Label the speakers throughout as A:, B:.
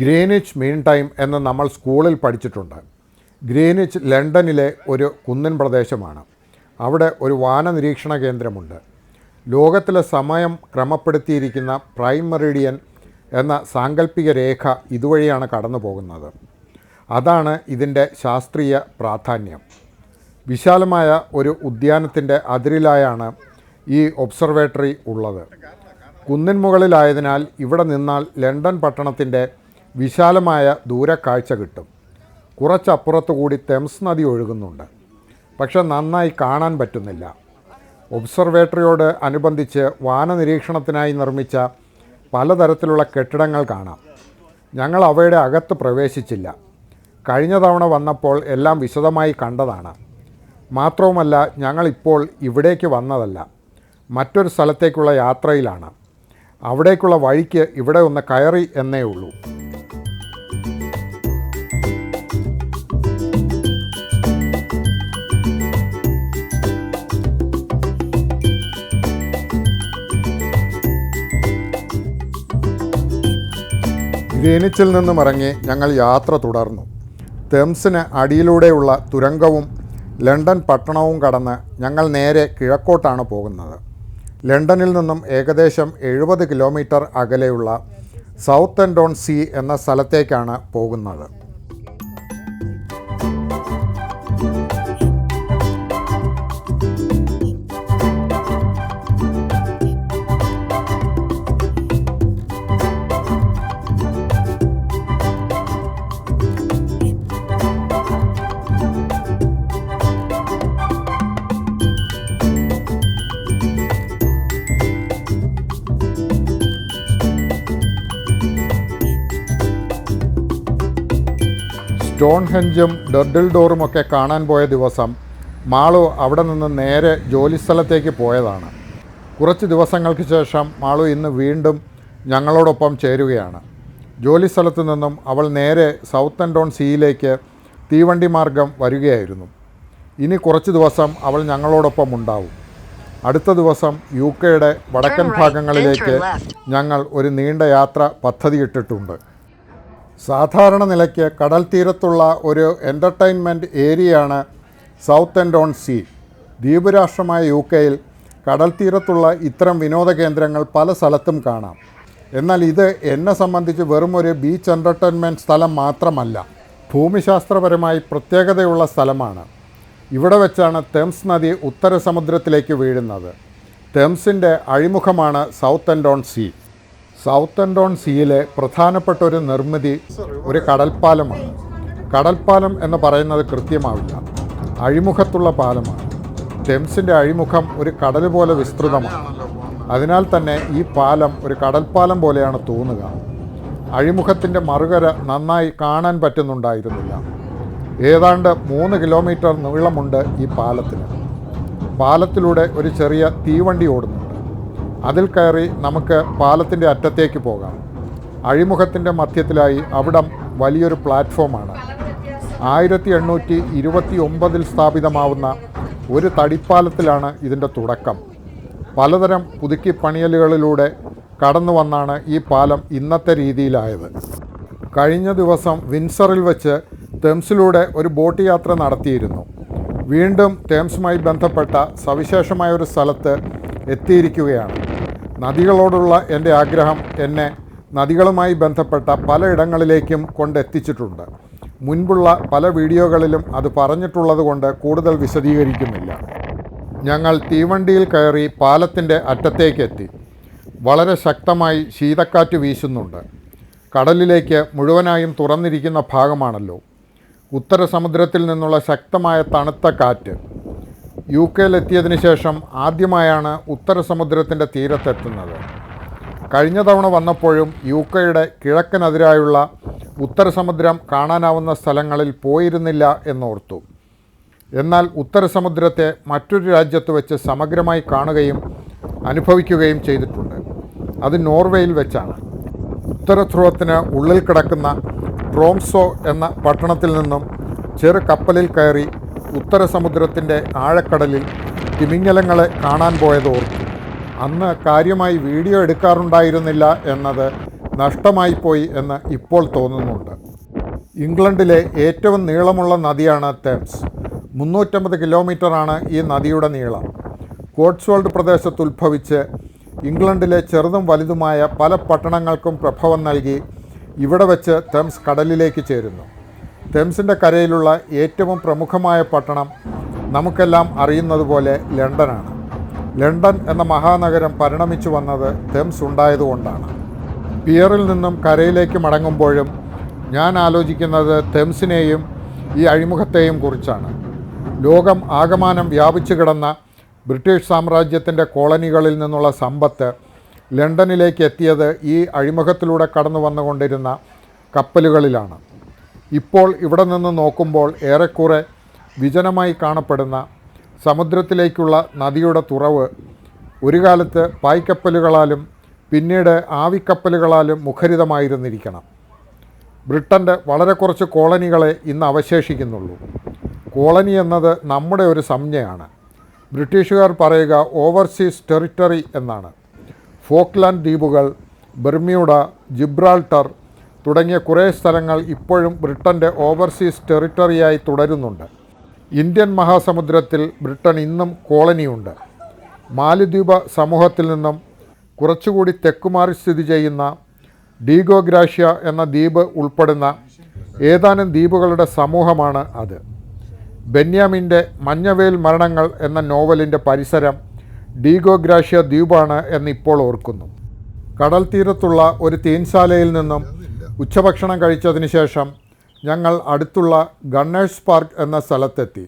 A: Greenwich മീൻ time എന്ന് നമ്മൾ സ്കൂളിൽ പഠിച്ചിട്ടുണ്ട്. ഗ്രീനിച്ച് ലണ്ടനിലെ ഒരു കുന്നിൻ പ്രദേശമാണ്. അവിടെ ഒരു വാന നിരീക്ഷണ കേന്ദ്രമുണ്ട്. ലോകത്തിലെ സമയം ക്രമപ്പെടുത്തിയിരിക്കുന്ന പ്രൈം മെറിഡിയൻ എന്ന സാങ്കല്പിക രേഖ ഇതുവഴിയാണ് കടന്നു പോകുന്നത്. അതാണ് ഇതിൻ്റെ ശാസ്ത്രീയ പ്രാധാന്യം. വിശാലമായ ഒരു ഉദ്യാനത്തിൻ്റെ അതിരിലായാണ് ഈ ഒബ്സർവേറ്ററി ഉള്ളത്. കുന്നിൻ മുകളിലായതിനാൽ ഇവിടെ നിന്നാൽ ലണ്ടൻ പട്ടണത്തിൻ്റെ വിശാലമായ ദൂരക്കാഴ്ച കിട്ടും. കുറച്ചപ്പുറത്തു കൂടി തെംസ് നദി ഒഴുകുന്നുണ്ട്, പക്ഷെ നന്നായി കാണാൻ പറ്റുന്നില്ല. ഒബ്സർവേറ്ററിയോട് അനുബന്ധിച്ച് വാനനിരീക്ഷണത്തിനായി നിർമ്മിച്ച പലതരത്തിലുള്ള കെട്ടിടങ്ങൾ കാണാം. ഞങ്ങൾ അവയുടെ അകത്ത് പ്രവേശിച്ചില്ല. കഴിഞ്ഞ തവണ വന്നപ്പോൾ എല്ലാം വിശദമായി കണ്ടതാണ്. മാത്രവുമല്ല, ഞങ്ങളിപ്പോൾ ഇവിടേക്ക് വന്നതല്ല, മറ്റൊരു സ്ഥലത്തേക്കുള്ള യാത്രയിലാണ്. അവിടേക്കുള്ള വഴിക്ക് ഇവിടെ ഒന്ന് കയറി എന്നേ ഉള്ളൂ. ഗ്രീനിച്ചിൽ നിന്നും ഇറങ്ങി ഞങ്ങൾ യാത്ര തുടർന്നു. തെംസിന് അടിയിലൂടെയുള്ള തുരങ്കവും ലണ്ടൻ പട്ടണവും കടന്ന് ഞങ്ങൾ നേരെ കിഴക്കോട്ടാണ് പോകുന്നത്. ലണ്ടനിൽ നിന്നും ഏകദേശം 70 കിലോമീറ്റർ അകലെയുള്ള സൗത്ത്-എൻ-ഡോൺ സീ എന്ന സ്ഥലത്തേക്കാണ് പോകുന്നത്. സ്റ്റോൺഹെഞ്ചും ഡർഡിൽ ഡോറുമൊക്കെ കാണാൻ പോയ ദിവസം മാളു അവിടെ നിന്ന് നേരെ ജോലിസ്ഥലത്തേക്ക് പോയതാണ്. കുറച്ച് ദിവസങ്ങൾക്ക് ശേഷം മാളു ഇന്ന് വീണ്ടും ഞങ്ങളോടൊപ്പം ചേരുകയാണ്. ജോലിസ്ഥലത്ത് നിന്നും അവൾ നേരെ സൗത്ത്-എൻ-ഡോൺ സീയിലേക്ക് തീവണ്ടി മാർഗം വരികയായിരുന്നു. ഇനി കുറച്ച് ദിവസം അവൾ ഞങ്ങളോടൊപ്പം ഉണ്ടാവും. അടുത്ത ദിവസം UK-യുടെ വടക്കൻ ഭാഗങ്ങളിലേക്ക് ഞങ്ങൾ ഒരു നീണ്ട യാത്ര പദ്ധതിയിട്ടിട്ടുണ്ട്. സാധാരണ നിലയ്ക്ക് കടൽ തീരത്തുള്ള ഒരു എൻ്റർടൈൻമെൻറ്റ് ഏരിയയാണ് സൗത്ത്-എൻ-ഡോൺ സീ. ദ്വീപരാഷ്ട്രമായ UK-യിൽ കടൽ തീരത്തുള്ള ഇത്തരം വിനോദ കേന്ദ്രങ്ങൾ പല സ്ഥലത്തും കാണാം. എന്നാൽ ഇത് എന്നെ സംബന്ധിച്ച് വെറും ഒരു ബീച്ച് എൻ്റർടൈൻമെൻറ്റ് സ്ഥലം മാത്രമല്ല, ഭൂമിശാസ്ത്രപരമായി പ്രത്യേകതയുള്ള സ്ഥലമാണ്. ഇവിടെ വെച്ചാണ് തെംസ് നദി ഉത്തര സമുദ്രത്തിലേക്ക് വീഴുന്നത്. തെംസിൻ്റെ അഴിമുഖമാണ് സൗത്ത്-എൻ-ഡോൺ സീ. സൗത്ത്-എൻ-ഡോൺ സീയിലെ പ്രധാനപ്പെട്ട ഒരു നിർമ്മിതി ഒരു കടൽപ്പാലമാണ്. കടൽപ്പാലം എന്ന് പറയുന്നത് കൃത്യമാവില്ല, അഴിമുഖത്തുള്ള പാലമാണ്. തെംസിൻ്റെ അഴിമുഖം ഒരു കടൽ പോലെ വിസ്തൃതമാണ്. അതിനാൽ തന്നെ ഈ പാലം ഒരു കടൽപ്പാലം പോലെയാണ് തോന്നുക. അഴിമുഖത്തിൻ്റെ മറുകര നന്നായി കാണാൻ പറ്റുന്നുണ്ടായിരുന്നില്ല. ഏതാണ്ട് 3 കിലോമീറ്റർ നീളമുണ്ട് ഈ പാലത്തിന്. പാലത്തിലൂടെ ഒരു ചെറിയ തീവണ്ടി ഓടുന്നുണ്ട്. അതിൽ കയറി നമുക്ക് പാലത്തിൻ്റെ അറ്റത്തേക്ക് പോകാം. അഴിമുഖത്തിൻ്റെ മധ്യത്തിലായി അവിടം വലിയൊരു പ്ലാറ്റ്ഫോമാണ്. 1829 സ്ഥാപിതമാവുന്ന ഒരു തടിപ്പാലത്തിലാണ് ഇതിൻ്റെ തുടക്കം. പലതരം പുതുക്കിപ്പണിയലുകളിലൂടെ കടന്നു വന്നാണ് ഈ പാലം ഇന്നത്തെ രീതിയിലായത്. കഴിഞ്ഞ ദിവസം വിൻസറിൽ വെച്ച് തെംസിലൂടെ ഒരു ബോട്ട് യാത്ര നടത്തിയിരുന്നു. വീണ്ടും തെംസുമായി ബന്ധപ്പെട്ട സവിശേഷമായ ഒരു സ്ഥലത്ത് എത്തിയിരിക്കുകയാണ്. നദികളോടുള്ള എൻ്റെ ആഗ്രഹം എന്നെ നദികളുമായി ബന്ധപ്പെട്ട പലയിടങ്ങളിലേക്കും കൊണ്ടെത്തിച്ചിട്ടുണ്ട്. മുൻപുള്ള പല വീഡിയോകളിലും അത് പറഞ്ഞിട്ടുള്ളത് കൊണ്ട് കൂടുതൽ വിശദീകരിക്കുന്നില്ല. ഞങ്ങൾ തീവണ്ടിയിൽ കയറി പാലത്തിൻ്റെ അറ്റത്തേക്കെത്തി. വളരെ ശക്തമായി ശീതക്കാറ്റ് വീശുന്നുണ്ട്. കടലിലേക്ക് മുഴുവനായും തുറന്നിരിക്കുന്ന ഭാഗമാണല്ലോ. ഉത്തരസമുദ്രത്തിൽ നിന്നുള്ള ശക്തമായ തണുത്ത കാറ്റ്. UK-യിലെത്തിയതിന് ശേഷം ആദ്യമായാണ് ഉത്തരസമുദ്രത്തിൻ്റെ തീരത്തെത്തുന്നത്. കഴിഞ്ഞ തവണ വന്നപ്പോഴും UK-യുടെ കിഴക്കനെതിരായുള്ള ഉത്തരസമുദ്രം കാണാനാവുന്ന സ്ഥലങ്ങളിൽ പോയിരുന്നില്ല എന്നോർത്തു. എന്നാൽ ഉത്തരസമുദ്രത്തെ മറ്റൊരു രാജ്യത്ത് വെച്ച് സമഗ്രമായി കാണുകയും അനുഭവിക്കുകയും ചെയ്തിട്ടുണ്ട്. അത് നോർവേയിൽ വെച്ചാണ്. ഉത്തരധ്രുവത്തിന് ഉള്ളിൽ കിടക്കുന്ന ട്രോംസോ എന്ന പട്ടണത്തിൽ നിന്നും ചെറു കപ്പലിൽ കയറി ഉത്തരസമുദ്രത്തിൻ്റെ ആഴക്കടലിൽ തിമിംഗലങ്ങളെ കാണാൻ പോയത് ഓർത്തു. അന്ന് കാര്യമായി വീഡിയോ എടുക്കാറുണ്ടായിരുന്നില്ല എന്നത് നഷ്ടമായിപ്പോയി എന്ന് ഇപ്പോൾ തോന്നുന്നുണ്ട്. ഇംഗ്ലണ്ടിലെ ഏറ്റവും നീളമുള്ള നദിയാണ് തേംസ്. 350 കിലോമീറ്ററാണ് ഈ നദിയുടെ നീളം. കോട്സ്വോൾഡ് പ്രദേശത്ത് ഉത്ഭവിച്ച് ഇംഗ്ലണ്ടിലെ ചെറുതും വലുതുമായ പല പട്ടണങ്ങൾക്കും പ്രഭവം നൽകി ഇവിടെ വെച്ച് തേംസ് കടലിലേക്ക് ചേരുന്നു. തേംസിൻ്റെ കരയിലുള്ള ഏറ്റവും പ്രമുഖമായ പട്ടണം നമുക്കെല്ലാം അറിയുന്നതുപോലെ ലണ്ടനാണ്. ലണ്ടൻ എന്ന മഹാനഗരം പരിണമിച്ചു വന്നത് തേംസ് ഉണ്ടായതുകൊണ്ടാണ്. പിയറിൽ നിന്നും കരയിലേക്ക് മടങ്ങുമ്പോഴും ഞാൻ ആലോചിക്കുന്നത് തേംസിനെയും ഈ അഴിമുഖത്തെയും കുറിച്ചാണ്. ലോകം ആകമാനം വ്യാപിച്ചു കിടന്ന ബ്രിട്ടീഷ് സാമ്രാജ്യത്തിൻ്റെ കോളനികളിൽ നിന്നുള്ള സമ്പത്ത് ലണ്ടനിലേക്ക് എത്തിയത് ഈ അഴിമുഖത്തിലൂടെ കടന്നു വന്നുകൊണ്ടിരുന്ന കപ്പലുകളിലാണ്. ഇപ്പോൾ ഇവിടെ നിന്ന് നോക്കുമ്പോൾ ഏറെക്കുറെ വിജനമായി കാണപ്പെടുന്ന സമുദ്രത്തിലേക്കുള്ള നദിയുടെ തുറവ് ഒരു കാലത്ത് പായ്ക്കപ്പലുകളാലും പിന്നീട് ആവിക്കപ്പലുകളാലും മുഖരിതമായിരുന്നിരിക്കണം. ബ്രിട്ടൻ്റെ വളരെ കുറച്ച് കോളനികളെ ഇന്ന് അവശേഷിക്കുന്നുള്ളൂ. കോളനി എന്നത് നമ്മുടെ ഒരു സംജ്ഞയാണ്. ബ്രിട്ടീഷുകാർ പറയുക ഓവർസീസ് ടെറിട്ടറി എന്നാണ്. ഫോക്ലാൻഡ് ദ്വീപുകൾ, ബെർമ്യൂഡ, ജിബ്രാൾട്ടർ തുടങ്ങിയ കുറേ സ്ഥലങ്ങൾ ഇപ്പോഴും ബ്രിട്ടൻ്റെ ഓവർസീസ് ടെറിട്ടറിയായി തുടരുന്നുണ്ട്. ഇന്ത്യൻ മഹാസമുദ്രത്തിൽ ബ്രിട്ടൻ ഇന്നും കോളനിയുണ്ട്. മാലിദ്വീപ സമൂഹത്തിൽ നിന്നും കുറച്ചുകൂടി തെക്കുമാറി സ്ഥിതി ചെയ്യുന്ന ഡീഗോ ഗ്രാഷ്യ എന്ന ദ്വീപ് ഉൾപ്പെടുന്ന ഏതാനും ദ്വീപുകളുടെ സമൂഹമാണ് അത്. ബെന്യാമിൻ്റെ മഞ്ഞവേൽ മരണങ്ങൾ എന്ന നോവലിൻ്റെ പരിസരം ഡീഗോ ഗ്രാഷ്യ ദ്വീപാണ് എന്നിപ്പോൾ ഓർക്കുന്നു. കടൽ തീരത്തുള്ള ഒരു തീൻശാലയിൽ നിന്നും ഉച്ചഭക്ഷണം കഴിച്ചതിന് ശേഷം ഞങ്ങൾ അടുത്തുള്ള ഗണ്ണേഴ്സ് പാർക്ക് എന്ന സ്ഥലത്തെത്തി.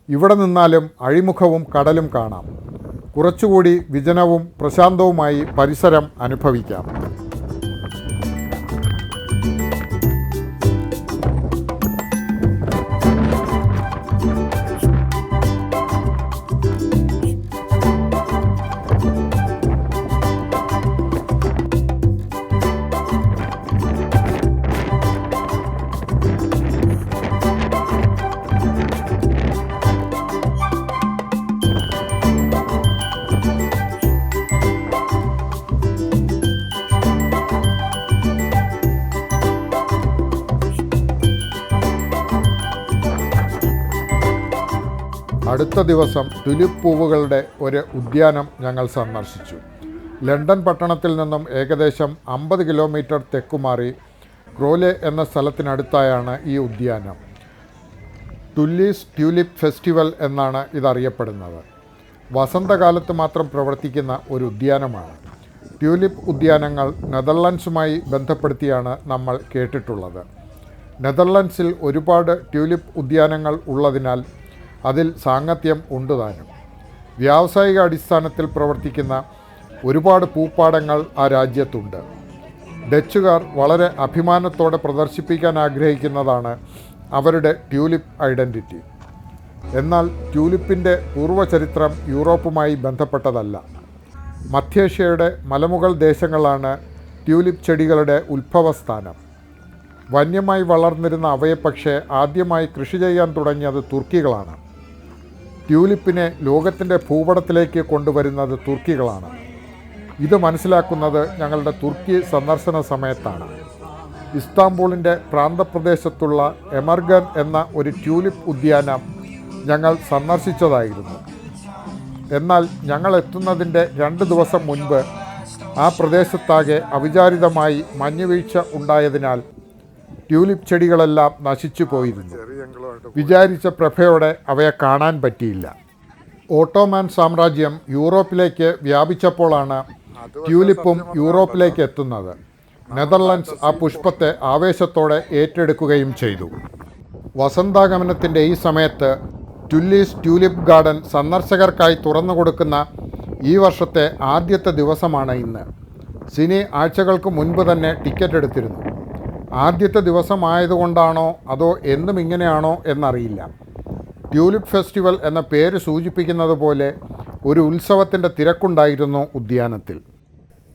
A: ഇവിടെ നിന്നാലും അഴിമുഖവും കടലും കാണാം. കുറച്ചുകൂടി വിജനവും പ്രശാന്തവുമായി പരിസരം അനുഭവിക്കാം. അടുത്ത ദിവസം ടുലിപ്പ് പൂവുകളുടെ ഒരു ഉദ്യാനം ഞങ്ങൾ സന്ദർശിച്ചു. ലണ്ടൻ പട്ടണത്തിൽ നിന്നും ഏകദേശം 50 കിലോമീറ്റർ തെക്കുമാറി ക്രോലെ എന്ന സ്ഥലത്തിനടുത്തായാണ് ഈ ഉദ്യാനം. ടുല്ലീസ് ട്യൂലിപ്പ് ഫെസ്റ്റിവൽ എന്നാണ് ഇതറിയപ്പെടുന്നത്. വസന്തകാലത്ത് മാത്രം പ്രവർത്തിക്കുന്ന ഒരു ഉദ്യാനമാണ്. ട്യൂലിപ്പ് ഉദ്യാനങ്ങൾ നെതർലൻഡ്സുമായി ബന്ധപ്പെടുത്തിയാണ് നമ്മൾ കേട്ടിട്ടുള്ളത്. നെതർലൻഡ്സിൽ ഒരുപാട് ട്യൂലിപ്പ് ഉദ്യാനങ്ങൾ ഉള്ളതിനാൽ അതിൽ സാങ്കത്യം ഉണ്ടുതാനും. വ്യാവസായിക അടിസ്ഥാനത്തിൽ പ്രവർത്തിക്കുന്ന ഒരുപാട് പൂപ്പാടങ്ങൾ ആ രാജ്യത്തുണ്ട്. ഡച്ചുകാർ വളരെ അഭിമാനത്തോടെ പ്രദർശിപ്പിക്കാൻ ആഗ്രഹിക്കുന്നതാണ് അവരുടെ ട്യൂലിപ്പ് ഐഡൻറ്റിറ്റി. എന്നാൽ ട്യൂലിപ്പിൻ്റെ പൂർവ്വചരിത്രം യൂറോപ്പുമായി ബന്ധപ്പെട്ടതല്ല. മധ്യേഷ്യയുടെ മലമുകൾ ദേശങ്ങളാണ് ട്യൂലിപ്പ് ചെടികളുടെ ഉത്ഭവസ്ഥാനം. വന്യമായി വളർന്നിരുന്ന അവയെ പക്ഷേ ആദ്യമായി കൃഷി ചെയ്യാൻ തുടങ്ങിയത് തുർക്കികളാണ്. ട്യൂലിപ്പിനെ ലോകത്തിൻ്റെ ഭൂപടത്തിലേക്ക് കൊണ്ടുവരുന്നത് തുർക്കികളാണ്. ഇത് മനസ്സിലാക്കുന്നത് ഞങ്ങളുടെ തുർക്കി സന്ദർശന സമയത്താണ്. ഇസ്താംബൂളിൻ്റെ പ്രാന്തപ്രദേശത്തുള്ള എമർഗൻ എന്ന ഒരു ട്യൂലിപ്പ് ഉദ്യാനം ഞങ്ങൾ സന്ദർശിച്ചതായിരുന്നു. എന്നാൽ ഞങ്ങൾ എത്തുന്നതിൻ്റെ 2 ദിവസം മുൻപ് ആ പ്രദേശത്താകെ അവിചാരിതമായി മഞ്ഞുവീഴ്ച ഉണ്ടായതിനാൽ ട്യൂലിപ്പ് ചെടികളെല്ലാം നശിച്ചു പോയിരുന്നു. വിചാരിച്ച പ്രഭയോടെ അവയെ കാണാൻ പറ്റിയില്ല. ഓട്ടോമാൻ സാമ്രാജ്യം യൂറോപ്പിലേക്ക് വ്യാപിച്ചപ്പോഴാണ് ട്യൂലിപ്പും യൂറോപ്പിലേക്ക് എത്തുന്നത്. നെതർലൻഡ്സ് ആ പുഷ്പത്തെ ആവേശത്തോടെ ഏറ്റെടുക്കുകയും ചെയ്തു. വസന്താഗമനത്തിൻ്റെ ഈ സമയത്ത് ടുല്ലീസ് ട്യൂലിപ്പ് ഗാർഡൻ സന്ദർശകർക്കായി തുറന്നു കൊടുക്കുന്ന ഈ വർഷത്തെ ആദ്യത്തെ ദിവസമാണ് ഇന്ന്. സിനി ആഴ്ചകൾക്ക് മുൻപ് തന്നെ ടിക്കറ്റ് എടുത്തിരുന്നു. ആദ്യത്തെ ദിവസമായതുകൊണ്ടാണോ അതോ എന്നും ഇങ്ങനെയാണോ എന്നറിയില്ല. ട്യൂലിപ്പ് ഫെസ്റ്റിവൽ എന്ന പേര് സൂചിപ്പിക്കുന്നത് പോലെ ഒരു ഉത്സവത്തിൻ്റെ തിരക്കുണ്ടായിരുന്നു ഉദ്യാനത്തിൽ.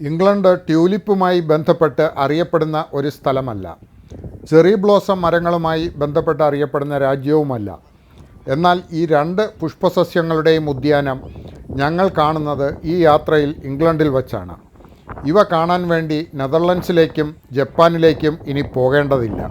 A: ഇംഗ്ലണ്ട് ട്യൂലിപ്പുമായി ബന്ധപ്പെട്ട് അറിയപ്പെടുന്ന ഒരു സ്ഥലമല്ല. ചെറി ബ്ലോസം മരങ്ങളുമായി ബന്ധപ്പെട്ട് അറിയപ്പെടുന്ന രാജ്യവുമല്ല. എന്നാൽ ഈ 2 പുഷ്പസസ്യങ്ങളുടെയും ഉദ്യാനം ഞങ്ങൾ കാണുന്നത് ഈ യാത്രയിൽ ഇംഗ്ലണ്ടിൽ വച്ചാണ്. ഇവ കാണാൻ വേണ്ടി നെതർലൻഡ്സിലേക്കും ജപ്പാനിലേക്കും ഇനി പോകേണ്ടതില്ല.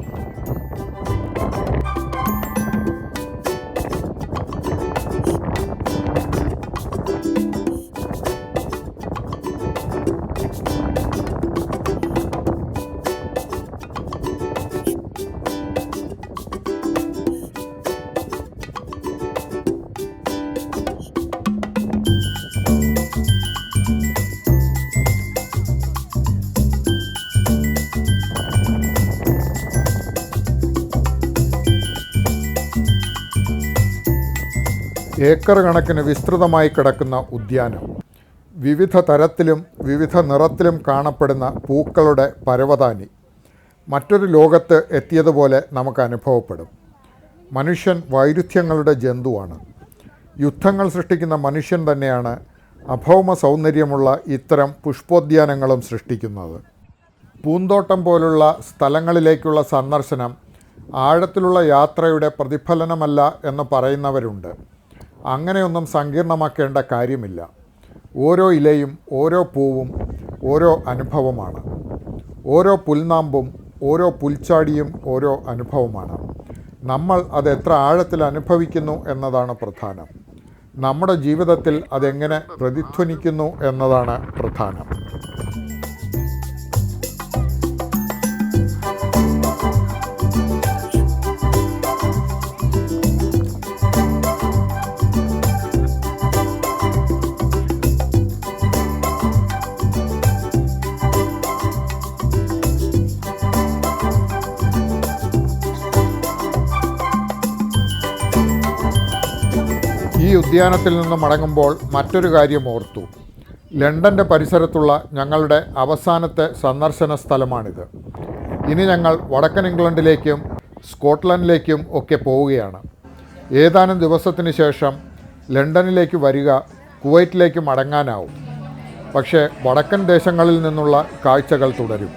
A: ഏക്കർ കണക്കിന് വിസ്തൃതമായി കിടക്കുന്ന ഉദ്യാനം, വിവിധ തരത്തിലും വിവിധ നിറത്തിലും കാണപ്പെടുന്ന പൂക്കളുടെ പരവതാനി മറ്റൊരു ലോകത്ത് എത്തിയതുപോലെ നമുക്ക് അനുഭവപ്പെടും. മനുഷ്യൻ വൈരുദ്ധ്യങ്ങളുടെ ജന്തുവാണ്. യുദ്ധങ്ങൾ സൃഷ്ടിക്കുന്ന മനുഷ്യൻ തന്നെയാണ് അഭൗമ സൗന്ദര്യമുള്ള ഇത്തരം പുഷ്പോദ്യാനങ്ങളും സൃഷ്ടിക്കുന്നത്. പൂന്തോട്ടം പോലുള്ള സ്ഥലങ്ങളിലേക്കുള്ള സന്ദർശനം ആഴത്തിലുള്ള യാത്രയുടെ പ്രതിഫലനമല്ല എന്ന് പറയുന്നവരുണ്ട്. അങ്ങനെയൊന്നും സങ്കീർണമാക്കേണ്ട കാര്യമില്ല. ഓരോ ഇലയും ഓരോ പൂവും ഓരോ അനുഭവമാണ്. ഓരോ പുൽനാമ്പും ഓരോ പുൽച്ചാടിയും ഓരോ അനുഭവമാണ്. നമ്മൾ അത് എത്ര ആഴത്തിൽ അനുഭവിക്കുന്നു എന്നതാണ് പ്രധാനം. നമ്മുടെ ജീവിതത്തിൽ അതെങ്ങനെ പ്രതിധ്വനിക്കുന്നു എന്നതാണ് പ്രധാനം. ഈ ഉദ്യാനത്തിൽ നിന്ന് മടങ്ങുമ്പോൾ മറ്റൊരു കാര്യം ഓർത്തു. ലണ്ടൻ്റെ പരിസരത്തുള്ള ഞങ്ങളുടെ അവസാനത്തെ സന്ദർശന സ്ഥലമാണിത്. ഇനി ഞങ്ങൾ വടക്കൻ ഇംഗ്ലണ്ടിലേക്കും സ്കോട്ട്ലൻഡിലേക്കും ഒക്കെ പോവുകയാണ്. ഏതാനും ദിവസത്തിന് ശേഷം ലണ്ടനിലേക്ക് വരിക, കുവൈറ്റിലേക്ക് മടങ്ങാനാവും. പക്ഷേ വടക്കൻ ദേശങ്ങളിൽ നിന്നുള്ള കാഴ്ചകൾ തുടരും.